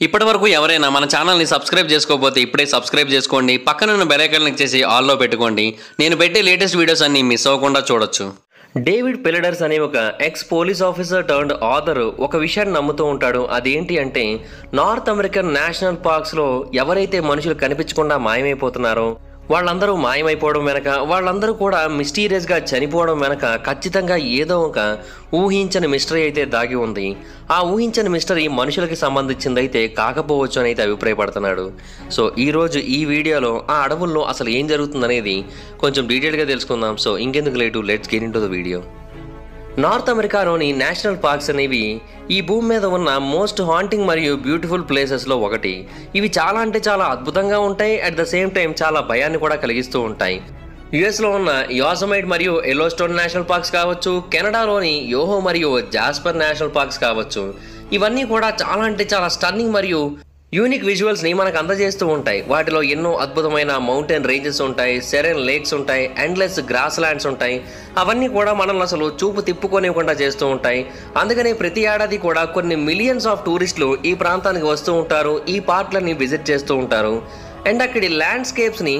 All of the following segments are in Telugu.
ఇప్పటివరకు ఎవరైనా మన ఛానల్ని సబ్స్క్రైబ్ చేసుకోకపోతే ఇప్పుడే సబ్స్క్రైబ్ చేసుకోండి. పక్కనున్న బెల్ ఐకాన్ క్లిక్ చేసి ఆల్లో పెట్టుకోండి. నేను పెట్టే లేటెస్ట్ వీడియోస్ అన్ని మిస్ అవ్వకుండా చూడొచ్చు. డేవిడ్ పెలిడర్స్ అనే ఒక ex police officer turned author ఒక విషయాన్ని నమ్ముతూ ఉంటాడు. అదేంటి అంటే నార్త్ అమెరికన్ నేషనల్ పార్క్స్లో ఎవరైతే మనుషులు కనిపించకుండా మాయమైపోతున్నారో వాళ్ళందరూ మాయమైపోవడం వెనక, వాళ్ళందరూ కూడా మిస్టీరియస్గా చనిపోవడం వెనక ఖచ్చితంగా ఏదో ఒక ఊహించని మిస్టరీ అయితే దాగి ఉంది. ఆ ఊహించని మిస్టరీ మనుషులకి సంబంధించింది అయితే కాకపోవచ్చు అని అయితే అభిప్రాయపడుతున్నాడు. సో ఈరోజు ఈ వీడియోలో ఆ అడవుల్లో అసలు ఏం జరుగుతుందనేది కొంచెం డీటెయిల్గా తెలుసుకుందాం. సో ఇంకెందుకు late, let's get into the video. North అమెరికాలోని నేషనల్ పార్క్స్ అనేవి ఈ భూమి మీద ఉన్న మోస్ట్ హాంటింగ్ మరియు బ్యూటిఫుల్ ప్లేసెస్లో ఒకటి. ఇవి చాలా అంటే చాలా అద్భుతంగా ఉంటాయి. అట్ ద సేమ్ టైం చాలా భయాన్ని కూడా కలిగిస్తూ ఉంటాయి. యుఎస్లో ఉన్న యోసమైట్ మరియు ఎల్లోస్టోన్ నేషనల్ పార్క్స్ కావచ్చు, కెనడాలోని యోహో మరియు జాస్పర్ నేషనల్ పార్క్స్ కావచ్చు, ఇవన్నీ కూడా చాలా అంటే చాలా స్టన్నింగ్ మరియు యూనిక్ విజువల్స్ని మనకు అందజేస్తూ ఉంటాయి. వాటిలో ఎన్నో అద్భుతమైన మౌంటైన్ రేంజెస్ ఉంటాయి, సెరెన్ లేక్స్ ఉంటాయి, ఎండ్లెస్ గ్రాస్ ల్యాండ్స్ ఉంటాయి. అవన్నీ కూడా మనల్ని అసలు చూపు తిప్పుకోనివ్వకుండా చేస్తూ ఉంటాయి. అందుకని ప్రతి ఏడాది కూడా కొన్ని మిలియన్స్ ఆఫ్ టూరిస్టులు ఈ ప్రాంతానికి వస్తూ ఉంటారు, ఈ పార్క్లని విజిట్ చేస్తూ ఉంటారు. అండ్ అక్కడి ల్యాండ్స్కేప్స్ని,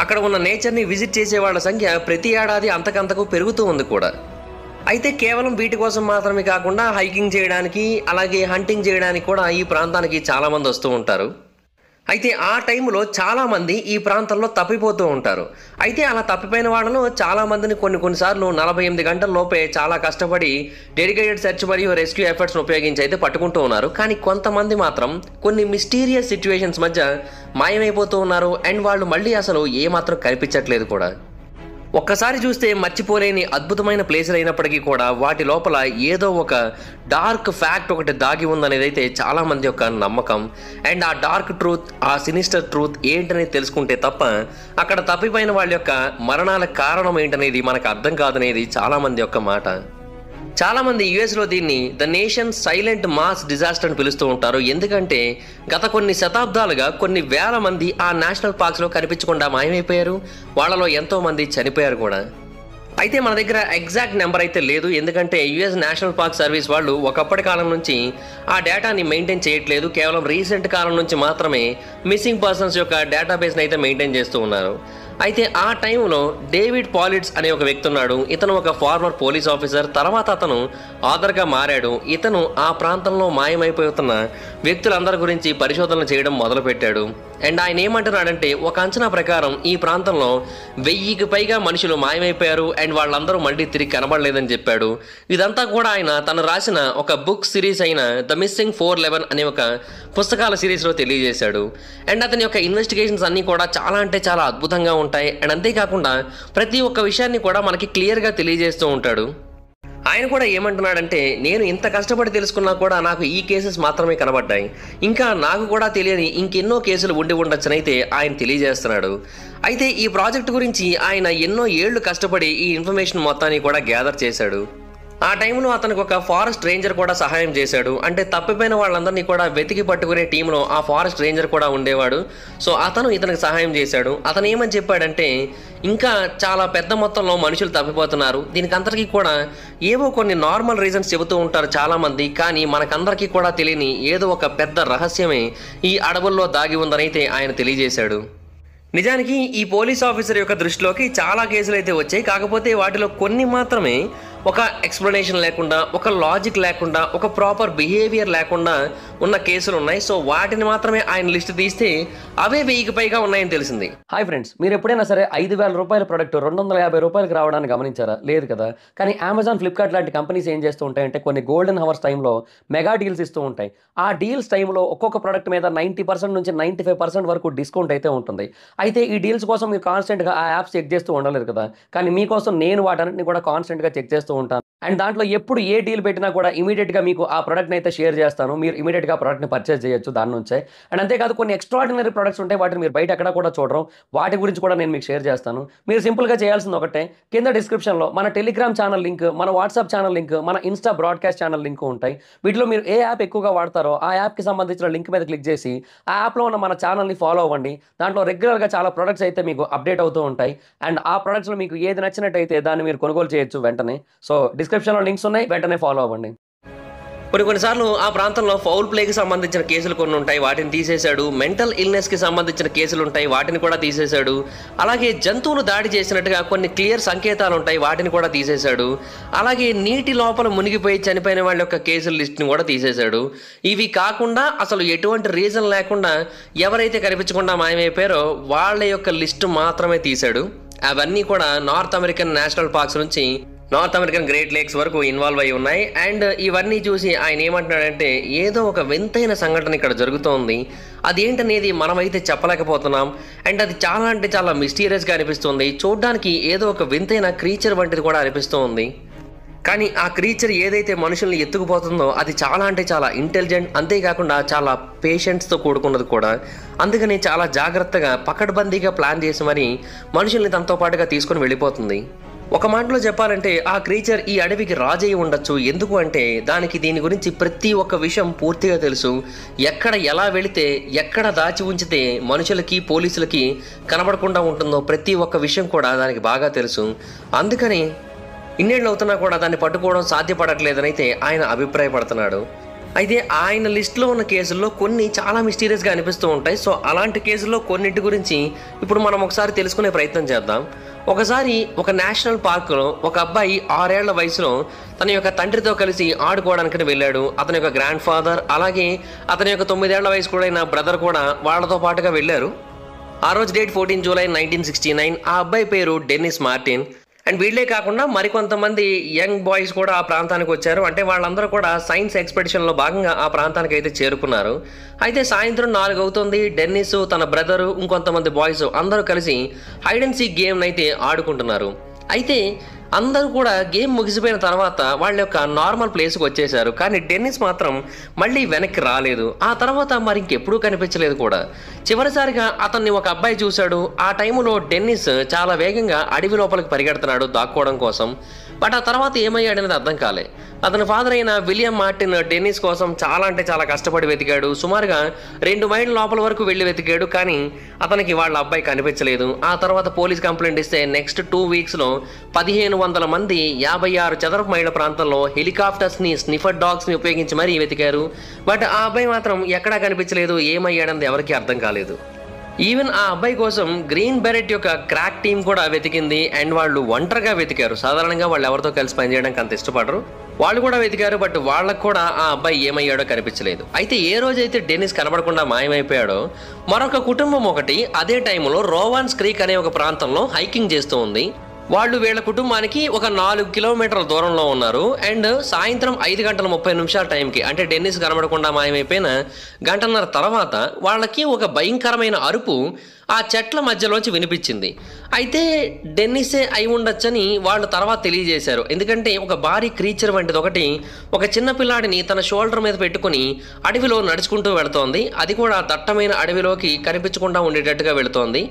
అక్కడ ఉన్న నేచర్ని విజిట్ చేసే వాళ్ళ సంఖ్య ప్రతి ఏడాది అంతకంతకు పెరుగుతూ ఉంది కూడా. అయితే కేవలం వీటి కోసం మాత్రమే కాకుండా హైకింగ్ చేయడానికి, అలాగే హంటింగ్ చేయడానికి కూడా ఈ ప్రాంతానికి చాలామంది వస్తూ ఉంటారు. అయితే ఆ టైంలో చాలామంది ఈ ప్రాంతంలో తప్పిపోతూ ఉంటారు. అయితే అలా తప్పిపోయిన వాళ్ళలో చాలామందిని కొన్నిసార్లు 48 గంటల లోపే చాలా కష్టపడి డెడికేటెడ్ సెర్చ్ మరియు రెస్క్యూ ఎఫర్ట్స్ని ఉపయోగించి అయితే పట్టుకుంటూ ఉన్నారు. కానీ కొంతమంది మాత్రం కొన్ని మిస్టీరియస్ సిచ్యువేషన్స్ మధ్య మాయమైపోతూ ఉన్నారు. అండ్ వాళ్ళు మళ్ళీ అసలు ఏమాత్రం కనిపించట్లేదు కూడా. ఒక్కసారి చూస్తే మర్చిపోలేని అద్భుతమైన ప్లేసులు అయినప్పటికీ కూడా వాటి లోపల ఏదో ఒక డార్క్ ఫ్యాక్ట్ ఒకటి దాగి ఉందనేది అయితే చాలామంది యొక్క నమ్మకం. అండ్ ఆ డార్క్ ట్రూత్, ఆ సినిస్టర్ ట్రూత్ ఏంటనేది తెలుసుకుంటే తప్ప అక్కడ తప్పిపోయిన వాళ్ళ యొక్క మరణాల కారణం ఏంటనేది మనకు అర్థం కాదనేది చాలామంది యొక్క మాట. చాలామంది యుఎస్లో దీన్ని the nation silent mass disaster అని పిలుస్తూ ఉంటారు. ఎందుకంటే గత కొన్ని శతాబ్దాలుగా కొన్ని వేల మంది ఆ నేషనల్ పార్క్స్లో కనిపించకుండా మాయమైపోయారు. వాళ్ళలో ఎంతోమంది చనిపోయారు కూడా. అయితే మన దగ్గర ఎగ్జాక్ట్ నెంబర్ అయితే లేదు, ఎందుకంటే యుఎస్ నేషనల్ పార్క్ సర్వీస్ వాళ్ళు ఒకప్పటి కాలం నుంచి ఆ డేటాని మెయింటైన్ చేయట్లేదు. కేవలం రీసెంట్ కాలం నుంచి మాత్రమే మిస్సింగ్ పర్సన్స్ యొక్క డేటాబేస్ని అయితే మెయింటైన్ చేస్తూ ఉన్నారు. అయితే ఆ టైంలో డేవిడ్ పాలిట్స్ అనే ఒక వ్యక్తి ఉన్నాడు. ఇతను ఒక ఫార్మర్ పోలీస్ ఆఫీసర్. తర్వాత అతను ఆథర్గా మారాడు. ఇతను ఆ ప్రాంతంలో మాయమైపోతున్న వ్యక్తులందరి గురించి పరిశోధనలు చేయడం మొదలుపెట్టాడు. అండ్ ఆయన ఏమంటున్నాడంటే ఒక అంచనా ప్రకారం ఈ ప్రాంతంలో 1000కి పైగా మనుషులు మాయమైపోయారు అండ్ వాళ్ళందరూ మళ్ళీ తిరిగి కనబడలేదని చెప్పాడు. ఇదంతా కూడా ఆయన తను రాసిన ఒక బుక్ సిరీస్ అయిన ద మిస్సింగ్ 411 అనే ఒక పుస్తకాల సిరీస్లో తెలియజేశాడు. అండ్ అతని యొక్క ఇన్వెస్టిగేషన్స్ అన్నీ కూడా చాలా అంటే చాలా అద్భుతంగా ఉంటాయి. అండ్ అంతేకాకుండా ప్రతి ఒక్క విషయాన్ని కూడా మనకి క్లియర్గా తెలియజేస్తూ ఉంటాడు. ఆయన కూడా ఏమంటున్నాడంటే నేను ఇంత కష్టపడి తెలుసుకున్నా కూడా నాకు ఈ కేసెస్ మాత్రమే కనబడ్డాయి, ఇంకా నాకు కూడా తెలియని ఇంకెన్నో కేసులు ఉండి ఉండొచ్చనైతే ఆయన తెలియజేస్తున్నాడు. అయితే ఈ ప్రాజెక్ట్ గురించి ఆయన ఎన్నో ఏళ్లు కష్టపడి ఈ ఇన్ఫర్మేషన్ మొత్తాన్ని కూడా గ్యాదర్ చేశాడు. ఆ టైంలో అతనికి ఒక ఫారెస్ట్ రేంజర్ కూడా సహాయం చేశాడు. అంటే తప్పిపోయిన వాళ్ళందరినీ కూడా వెతికి పట్టుకునే టీంలో ఆ ఫారెస్ట్ రేంజర్ కూడా ఉండేవాడు. సో అతను ఇతనికి సహాయం చేశాడు. అతను ఏమని చెప్పాడంటే ఇంకా చాలా పెద్ద మొత్తంలో మనుషులు తప్పిపోతున్నారు, దీనికి అందరికీ కూడా ఏవో కొన్ని నార్మల్ రీజన్స్ చెబుతూ ఉంటారు చాలామంది, కానీ మనకందరికీ కూడా తెలియని ఏదో ఒక పెద్ద రహస్యమే ఈ అడవుల్లో దాగి ఉందని అయితే ఆయన తెలియజేశాడు. నిజానికి ఈ పోలీస్ ఆఫీసర్ యొక్క దృష్టిలోకి చాలా కేసులు అయితే వచ్చాయి. కాకపోతే వాటిలో కొన్ని మాత్రమే ఒక ఎక్స్ప్లెనేషన్ లేకుండా, ఒక లాజిక్ లేకుండా, ఒక ప్రాపర్ బిహేవియర్ లేకుండా ఉన్న కేసులు ఉన్నాయి. సో వాటిని మాత్రమే ఆయన లిస్ట్ తీస్తే అవే 1000కి పైగా ఉన్నాయని తెలిసింది. హాయ్ ఫ్రెండ్స్, మీరు ఎప్పుడైనా సరే 5,000 రూపాయల ప్రొడక్ట్ 250 రూపాయలకి రావడానికి గమనించారా? లేదు కదా. కానీ అమెజాన్, ఫ్లిప్కార్ట్ లాంటి కంపెనీస్ ఏం చేస్తూ ఉంటాయంటే కొన్ని గోల్డెన్ హవర్స్ టైంలో మెగా డీల్స్ ఇస్తూ ఉంటాయి. ఆ డీల్స్ టైంలో ఒక్కొక్క ప్రొడక్ట్ మీద 90% నుంచి 95% వరకు డిస్కౌంట్ అయితే ఉంటుంది. అయితే ఈ డీల్స్ కోసం మీరు కాన్స్టెంట్గా ఆ యాప్స్ చెక్ చేస్తూ ఉండలేరు కదా. కానీ మీకోసం నేను వాటన్నిటిని కూడా కాన్స్టెంట్గా చెక్ చేస్తూ ఉంటాను. అండ్ దాంట్లో ఎప్పుడు ఏ డీల్ పెట్టినా కూడా ఇమీడియట్గా మీకు ఆ ప్రొడక్ట్ని అయితే షేర్ చేస్తాను. మీరు ఇమీడియట్గా ప్రోడక్ట్ని పర్చేస్ చేయొచ్చు దాని నుంచే. అండ్ అంతేకాదు కొన్ని ఎక్స్ట్రాడినరీ ప్రొడక్ట్స్ ఉంటాయి, వాటిని మీరు బయట ఎక్కడ కూడా చూడరు. వాటి గురించి కూడా నేను మీకు షేర్ చేస్తాను. మీరు సింపుల్గా చేయాల్సింది ఒకటే, కింద డిస్క్రిప్షన్లో మన టెలిగ్రామ్ ఛానల్ లింక్, మన వాట్సాప్ ఛానల్ లింక్, మన ఇన్స్టా బ్రాడ్కాస్ట్ ఛానల్ లింక్ ఉంటాయి. వీటిలో మీరు ఏ యాప్ ఎక్కువగా వాడతారో ఆ యాప్కి సంబంధించిన లింక్ మీద క్లిక్ చేసి ఆ యాప్లో ఉన్న మన ఛానల్ని ఫాలో అవ్వండి. దాంట్లో రెగ్యులర్గా చాలా ప్రొడక్ట్స్ అయితే మీకు అప్డేట్ అవుతూ ఉంటాయి. అండ్ ఆ ప్రొడక్ట్స్లో మీకు ఏది నచ్చినట్టయితే దాన్ని మీరు కొనుగోలు చేయొచ్చు వెంటనే. సో డిస్క్రిప్షన్లో లింక్స్ ఉన్నాయి, వెంటనే ఫాలో అవ్వండి. కొన్నిసార్లు ఆ ప్రాంతంలో ఫౌల్ ప్లేకి సంబంధించిన కేసులు కొన్ని ఉంటాయి, వాటిని తీసేశాడు. మెంటల్ ఇల్నెస్కి సంబంధించిన కేసులు ఉంటాయి, వాటిని కూడా తీసేశాడు. అలాగే జంతువులు దాడి చేసినట్టుగా కొన్ని క్లియర్ సంకేతాలు ఉంటాయి, వాటిని కూడా తీసేశాడు. అలాగే నీటి లోపల మునిగిపోయి చనిపోయిన వాళ్ళ యొక్క కేసుల లిస్ట్ని కూడా తీసేశాడు. ఇవి కాకుండా అసలు ఎటువంటి రీజన్ లేకుండా ఎవరైతే కనిపించకుండా మాయమైపోయారో వాళ్ళ యొక్క లిస్టు మాత్రమే తీశాడు. అవన్నీ కూడా నార్త్ అమెరికన్ నేషనల్ పార్క్స్ నుంచి నార్త్ అమెరికన్ గ్రేట్ లేక్స్ వరకు ఇన్వాల్వ్ అయి ఉన్నాయి. అండ్ ఇవన్నీ చూసి ఆయన ఏమంటున్నాడంటే ఏదో ఒక వింతైన సంఘటన ఇక్కడ జరుగుతోంది, అదేంటనేది మనమైతే చెప్పలేకపోతున్నాం. అండ్ అది చాలా అంటే చాలా మిస్టీరియస్గా అనిపిస్తుంది. చూడడానికి ఏదో ఒక వింతైన క్రీచర్ వంటిది కూడా అనిపిస్తోంది. కానీ ఆ క్రీచర్ ఏదైతే మనుషుల్ని ఎత్తుకుపోతుందో అది చాలా అంటే చాలా ఇంటెలిజెంట్, అంతేకాకుండా చాలా పేషెంట్స్తో కూడుకున్నది కూడా. అందుకని చాలా జాగ్రత్తగా పకడ్బందీగా ప్లాన్ చేసి మరి మనుషుల్ని తనతో పాటుగా తీసుకొని వెళ్ళిపోతుంది. ఒక మాటలో చెప్పాలంటే ఆ క్రీచర్ ఈ అడవికి రాజయ్యి ఉండొచ్చు. ఎందుకు అంటే దానికి దీని గురించి ప్రతి ఒక్క విషయం పూర్తిగా తెలుసు. ఎక్కడ ఎలా వెళితే ఎక్కడ దాచి ఉంచితే మనుషులకి పోలీసులకి కనబడకుండా ఉంటుందో ప్రతి ఒక్క విషయం కూడా దానికి బాగా తెలుసు. అందుకని ఇన్నేళ్ళు అవుతున్నా కూడా దాన్ని పట్టుకోవడం సాధ్యపడట్లేదని అయితే ఆయన అభిప్రాయపడుతున్నాడు. అయితే ఆయన లిస్టులో ఉన్న కేసుల్లో కొన్ని చాలా మిస్టీరియస్గా అనిపిస్తూ ఉంటాయి. సో అలాంటి కేసుల్లో కొన్నింటి గురించి ఇప్పుడు మనం ఒకసారి తెలుసుకునే ప్రయత్నం చేద్దాం. ఒకసారి ఒక నేషనల్ పార్కులో ఒక అబ్బాయి 6 ఏళ్ల వయసులో తన యొక్క తండ్రితో కలిసి ఆడుకోవడానికి వెళ్ళాడు. అతని యొక్క గ్రాండ్ ఫాదర్ అలాగే అతని యొక్క 9 ఏళ్ల వయసు కూడా అయిన బ్రదర్ కూడా వాళ్ళతో పాటుగా వెళ్ళారు. ఆ రోజు డేట్ 14 జూలై 1969. ఆ అబ్బాయి పేరు డెన్నిస్ మార్టిన్. అండ్ వీళ్ళే కాకుండా మరికొంతమంది యంగ్ బాయ్స్ కూడా ఆ ప్రాంతానికి వచ్చారు. అంటే వాళ్ళందరూ కూడా సైన్స్ ఎక్స్పెడిషన్లో భాగంగా ఆ ప్రాంతానికి అయితే చేరుకున్నారు. అయితే సాయంత్రం 4 అవుతుంది. డెన్నిస్, తన బ్రదరు, ఇంకొంతమంది బాయ్స్ అందరూ కలిసి హైడ్ అండ్ సీక్ గేమ్ అయితే ఆడుకుంటున్నారు. అయితే అందరూ కూడా గేమ్ ముగిసిపోయిన తర్వాత వాళ్ళ యొక్క నార్మల్ ప్లేస్కి వచ్చేసారు. కానీ డెన్నిస్ మాత్రం మళ్ళీ వెనక్కి రాలేదు. ఆ తర్వాత మరి ఇంకెప్పుడూ కనిపించలేదు కూడా. చివరిసారిగా అతన్ని ఒక అబ్బాయి చూశాడు. ఆ టైంలో డెన్నిస్ చాలా వేగంగా అడవి లోపలికి పరిగెడుతున్నాడు దాక్కోవడం కోసం. బట్ ఆ తర్వాత ఏమయ్యాడనేది అర్థం కాలే. అతని ఫాదర్ అయిన విలియం మార్టిన్ డెన్నిస్ కోసం చాలా అంటే చాలా కష్టపడి వెతికాడు. సుమారుగా 2 మైళ్ళ లోపల వరకు వెళ్ళి వెతికాడు. కానీ అతనికి వాళ్ళ అబ్బాయి కనిపించలేదు. ఆ తర్వాత పోలీస్ కంప్లైంట్ ఇస్తే నెక్స్ట్ 2 వీక్స్లో 1500 మంది 56 చదరపు మైళ్ళ ప్రాంతంలో హెలికాప్టర్స్ని, స్నిఫర్ డాగ్స్ని ఉపయోగించి మరీ వెతికారు. బట్ ఆ అబ్బాయి మాత్రం ఎక్కడా కనిపించలేదు. ఏమయ్యాడన్నది ఎవరికీ అర్థం కాలేదు. ఈవెన్ ఆ అబ్బాయి కోసం గ్రీన్ బెరెట్ యొక్క క్రాక్ టీం కూడా వెతికింది. అండ్ వాళ్ళు ఒంటరిగా వెతికారు. సాధారణంగా వాళ్ళు ఎవరితో కలిసి పనిచేయడానికి అంత ఇష్టపడరు. వాళ్ళు కూడా వెతికారు. బట్ వాళ్ళకు కూడా ఆ అబ్బాయి ఏమయ్యాడో కనిపించలేదు. అయితే ఏ రోజైతే డెన్నిస్ కనబడకుండా మాయమైపోయాడో మరొక కుటుంబం ఒకటి అదే టైంలో రోవాన్స్ క్రీక్ అనే ఒక ప్రాంతంలో హైకింగ్ చేస్తూ ఉంది. వాళ్ళు వీళ్ళ కుటుంబానికి ఒక 4 కిలోమీటర్ల దూరంలో ఉన్నారు. అండ్ సాయంత్రం 5:30 టైంకి, అంటే డెన్నిస్ కనబడకుండా మాయమైపోయిన 1:30 తర్వాత వాళ్ళకి ఒక భయంకరమైన అరుపు ఆ చెట్ల మధ్యలోంచి వినిపించింది. అయితే డెన్నిసే అయి ఉండొచ్చని వాళ్ళు తర్వాత తెలియజేశారు. ఎందుకంటే ఒక భారీ క్రీచర్ వంటిది ఒకటి ఒక చిన్న పిల్లాడిని తన షోల్డర్ మీద పెట్టుకుని అడవిలో నడుచుకుంటూ వెళుతోంది. అది కూడా దట్టమైన అడవిలోకి కనిపించకుండా ఉండేటట్టుగా వెళుతోంది.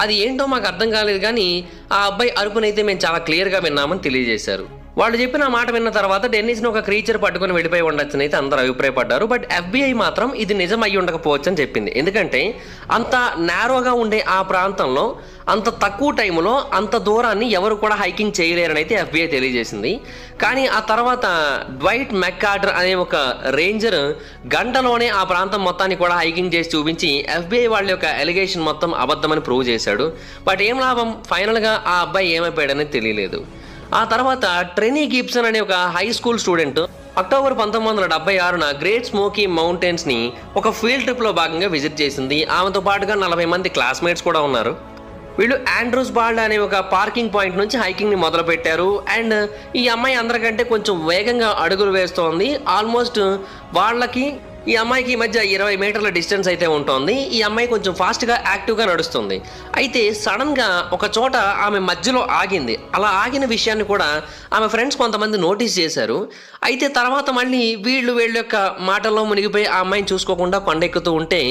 అది ఏంటో మాకు అర్థం కాలేదు. కానీ ఆ అబ్బాయి అరుపునైతే మేము చాలా క్లియర్గా విన్నామని తెలియజేశారు. వాళ్ళు చెప్పిన మాట విన్న తర్వాత డెన్నిస్ని ఒక క్రీచర్ పట్టుకుని వెళ్ళిపోయి ఉండొచ్చని అయితే అందరూ అభిప్రాయపడ్డారు. బట్ FBI మాత్రం ఇది నిజం అయ్యి ఉండకపోవచ్చు అని చెప్పింది. ఎందుకంటే అంత నేరోగా ఉండే ఆ ప్రాంతంలో అంత తక్కువ టైంలో అంత దూరాన్ని ఎవరు కూడా హైకింగ్ చేయలేరని అయితే FBI తెలియజేసింది. కానీ ఆ తర్వాత డ్వైట్ మెక్కార్టర్ అనే ఒక రేంజర్ గంటలోనే ఆ ప్రాంతం మొత్తాన్ని కూడా హైకింగ్ చేసి చూపించి FBI వాళ్ళ యొక్క ఎలిగేషన్ మొత్తం అబద్ధమని ప్రూవ్ చేశాడు. బట్ ఏం లాభం, ఫైనల్గా ఆ అబ్బాయి ఏమైపోయాడనేది తెలియలేదు. ఆ తర్వాత ట్రెనీ గిబ్సన్ అనే ఒక హై స్కూల్ స్టూడెంట్ అక్టోబర్ 1976న గ్రేట్ స్మోకీ మౌంటైన్స్ని ఒక ఫీల్డ్ ట్రిప్లో భాగంగా విజిట్ చేసింది. ఆమెతో పాటుగా 40 మంది క్లాస్మేట్స్ కూడా ఉన్నారు. వీళ్ళు ఆండ్రూస్ బాల్డ్ అనే ఒక పార్కింగ్ పాయింట్ నుంచి హైకింగ్ని మొదలుపెట్టారు. అండ్ ఈ అమ్మాయి అందరికంటే కొంచెం వేగంగా అడుగులు వేస్తోంది. ఆల్మోస్ట్ వాళ్ళకి ఈ అమ్మాయికి ఈ మధ్య 20 మీటర్ల డిస్టెన్స్ అయితే ఉంటుంది. ఈ అమ్మాయి కొంచెం ఫాస్ట్గా యాక్టివ్గా నడుస్తుంది. అయితే సడన్గా ఒక చోట ఆమె మధ్యలో ఆగింది. అలా ఆగిన విషయాన్ని కూడా ఆమె ఫ్రెండ్స్ కొంతమంది నోటీస్ చేశారు. అయితే తర్వాత మళ్ళీ వీళ్ళ యొక్క మాటల్లో మునిగిపోయి ఆ అమ్మాయిని చూసుకోకుండా కొండెక్కుతూ ఉంటే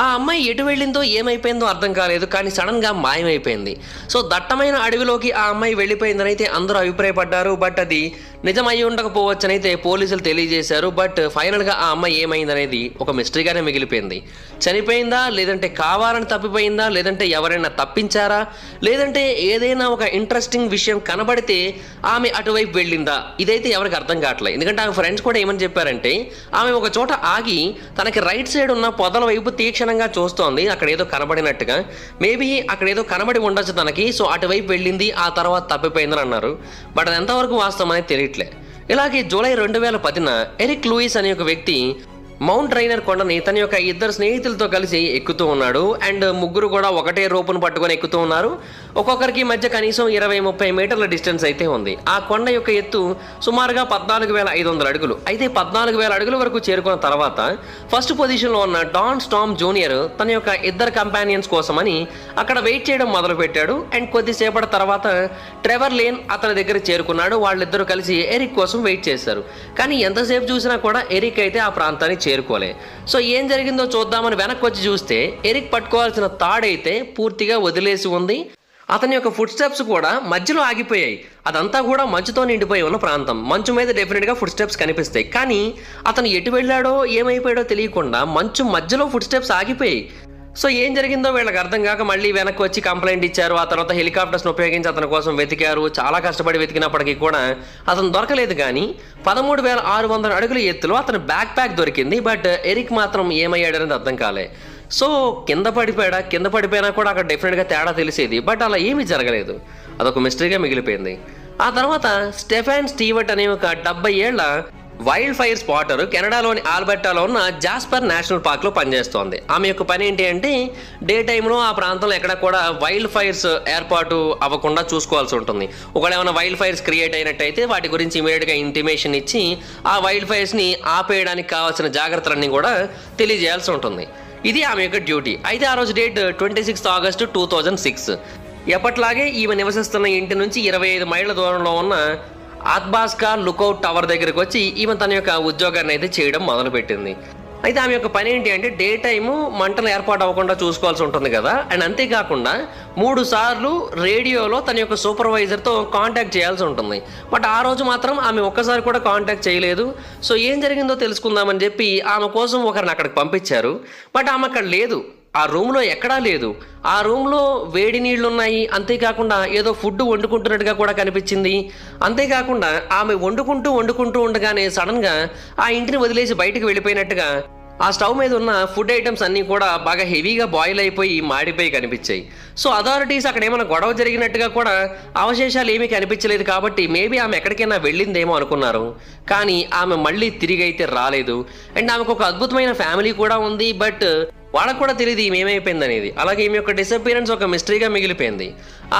ఆ అమ్మాయి ఎటు వెళ్ళిందో ఏమైపోయిందో అర్థం కాలేదు. కానీ సడన్గా మాయమైపోయింది. సో దట్టమైన అడవిలోకి ఆ అమ్మాయి వెళ్ళిపోయిందని అయితే అందరూ అభిప్రాయపడ్డారు. బట్ అది నిజమై ఉండకపోవచ్చని అయితే పోలీసులు తెలియజేశారు. బట్ ఫైనల్గా ఆ అమ్మాయి ఏమైందని అనేది ఒక మిస్టరీగానే మిగిలిపోయింది. చనిపోయిందా, లేదంటే కావాలని తప్పిపోయిందా, లేదంటే ఎవరైనా తప్పించారా, లేదంటే ఏదైనా ఒక ఇంట్రెస్టింగ్ విషయం కనబడితే ఆమె అటువైపు వెళ్ళిందా, ఇదైతే ఎవరికి అర్థం కావట్లేదు. ఎందుకంటే ఆమె ఫ్రెండ్స్ కూడా ఏమని చెప్పారంటే ఆమె ఒక చోట ఆగి తనకి రైట్ సైడ్ ఉన్న పొదల వైపు తీక్షణంగా చూస్తోంది, అక్కడ ఏదో కనబడినట్టుగా. మేబీ అక్కడ ఏదో కనబడి ఉండొచ్చు తనకి, సో అటువైపు వెళ్ళింది, ఆ తర్వాత తప్పిపోయిందని అన్నారు. బట్ అది ఎంతవరకు వాస్తవం అనేది తెలియట్లే. ఇలాగే జూలై 2010న ఎరిక్ లూయిస్ అనే ఒక వ్యక్తి మౌంట్ రైనర్ కొండని తన యొక్క ఇద్దరు స్నేహితులతో కలిసి ఎక్కుతూ ఉన్నాడు. అండ్ ముగ్గురు కూడా ఒకటే రోపును పట్టుకొని ఎక్కుతూ ఉన్నారు. ఒక్కొక్కరికి మధ్య కనీసం 20-30 మీటర్ల డిస్టెన్స్ అయితే ఉంది. ఆ కొండ యొక్క ఎత్తు సుమారుగా 14,500 అడుగులు. అయితే 14,000 అడుగుల వరకు చేరుకున్న తర్వాత ఫస్ట్ పొజిషన్లో ఉన్న డాన్ స్టామ్ జూనియర్ తన యొక్క ఇద్దరు కంపానియన్స్ కోసమని అక్కడ వెయిట్ చేయడం మొదలుపెట్టాడు. అండ్ కొద్దిసేపటి తర్వాత ట్రెవర్ లేన్ అతని దగ్గర చేరుకున్నాడు. వాళ్ళిద్దరూ కలిసి ఎరిక్ కోసం వెయిట్ చేశారు. కానీ ఎంతసేపు చూసినా కూడా ఎరిక్ అయితే ఆ ప్రాంతాన్ని చేరుకోలే. సో ఏం జరిగిందో చూద్దామని వెనక్కి వచ్చి చూస్తే ఎరిక్ పట్టుకోవాల్సిన తాడైతే పూర్తిగా వదిలేసి ఉంది. అతని యొక్క ఫుట్ స్టెప్స్ కూడా మధ్యలో ఆగిపోయాయి. అదంతా కూడా మంచుతో నిండిపోయి ఉన్న ప్రాంతం. మంచు మీద డెఫినెట్గా ఫుట్ స్టెప్స్ కనిపిస్తాయి. కానీ అతను ఎటు వెళ్ళాడో ఏమైపోయాడో తెలియకుండా మంచు మధ్యలో ఫుట్ స్టెప్స్ ఆగిపోయాయి. సో ఏం జరిగిందో వీళ్ళకి అర్థం కాక మళ్ళీ వెనక్కి వచ్చి కంప్లైంట్ ఇచ్చారు. ఆ తర్వాత హెలికాప్టర్స్ని ఉపయోగించి అతని కోసం వెతికారు. చాలా కష్టపడి వెతికినప్పటికీ కూడా అతను దొరకలేదు. కానీ 13,600 అడుగుల ఎత్తులో అతని బ్యాక్ ప్యాక్ దొరికింది. బట్ ఎరిక్ మాత్రం ఏమయ్యాడనేది అర్థం కాలే. సో కింద పడిపోయినా కూడా అక్కడ డెఫినెట్గా తేడా తెలిసేది. బట్ అలా ఏమీ జరగలేదు. అదొక మిస్టరీగా మిగిలిపోయింది. ఆ తర్వాత స్టెఫాన్ స్టీవర్ట్ అనే ఒక 70 ఏళ్ల వైల్డ్ ఫైర్ స్పాటర్ కెనడాలోని ఆల్బర్టాలో ఉన్న జాస్పర్ నేషనల్ పార్క్లో పనిచేస్తోంది. ఆమె యొక్క పని ఏంటి అంటే డే టైంలో ఆ ప్రాంతంలో ఎక్కడ కూడా వైల్డ్ ఫైర్స్ ఏర్పాటు అవ్వకుండా చూసుకోవాల్సి ఉంటుంది. ఒకవేళ ఏమైనా వైల్డ్ ఫైర్స్ క్రియేట్ అయినట్టయితే వాటి గురించి ఇమీడియట్గా ఇంటిమేషన్ ఇచ్చి ఆ వైల్డ్ ఫైర్స్ని ఆపేయడానికి కావాల్సిన జాగ్రత్తలన్నీ కూడా తెలియజేయాల్సి ఉంటుంది. ఇది ఆమె యొక్క డ్యూటీ. అయితే ఆ రోజు డేట్ 26 ఆగస్టు 2006. ఎప్పట్లాగే ఈమె నివసిస్తున్న ఇంటి నుంచి 25 మైళ్ళ దూరంలో ఉన్న ఆత్బాస్కా లుకౌట్ టవర్ దగ్గరికి వచ్చి ఈమె తన యొక్క ఉద్యోగాన్ని అయితే చేయడం మొదలుపెట్టింది. అయితే ఆమె యొక్క పని ఏంటి అంటే డే టైము మంటలు ఏర్పాటు అవ్వకుండా చూసుకోవాల్సి ఉంటుంది కదా. అండ్ అంతేకాకుండా 3 సార్లు రేడియోలో తన యొక్క సూపర్వైజర్తో కాంటాక్ట్ చేయాల్సి ఉంటుంది. బట్ ఆ రోజు మాత్రం ఆమె ఒక్కసారి కూడా కాంటాక్ట్ చేయలేదు. సో ఏం జరిగిందో తెలుసుకుందామని చెప్పి ఆమె కోసం ఒకరిని అక్కడికి పంపించారు. బట్ ఆమె అక్కడ లేదు. ఆ రూమ్లో ఎక్కడా లేదు. ఆ రూమ్లో వేడి నీళ్లు ఉన్నాయి. అంతేకాకుండా ఏదో ఫుడ్ వండుకుంటున్నట్టుగా కూడా కనిపించింది. అంతేకాకుండా ఆమె వండుకుంటూ ఉండగానే సడన్గా ఆ ఇంటిని వదిలేసి బయటకు వెళ్ళిపోయినట్టుగా ఆ స్టవ్ మీద ఉన్న ఫుడ్ ఐటమ్స్ అన్నీ కూడా బాగా హెవీగా బాయిల్ అయిపోయి మాడిపోయి కనిపించాయి. సో అథారిటీస్ అక్కడ ఏమైనా గొడవ జరిగినట్టుగా కూడా అవశేషాలు ఏమీ కనిపించలేదు. కాబట్టి మేబీ ఆమె ఎక్కడికైనా వెళ్ళిందేమో అనుకున్నారు. కానీ ఆమె మళ్ళీ తిరిగి అయితే రాలేదు. అండ్ ఆమెకు ఒక అద్భుతమైన ఫ్యామిలీ కూడా ఉంది. బట్ వాళ్ళకు కూడా తెలియదు ఈమె ఏమైపోయింది అనేది. అలాగే ఈమె యొక్క డిసప్పియరెన్స్ ఒక మిస్టరీగా మిగిలిపోయింది.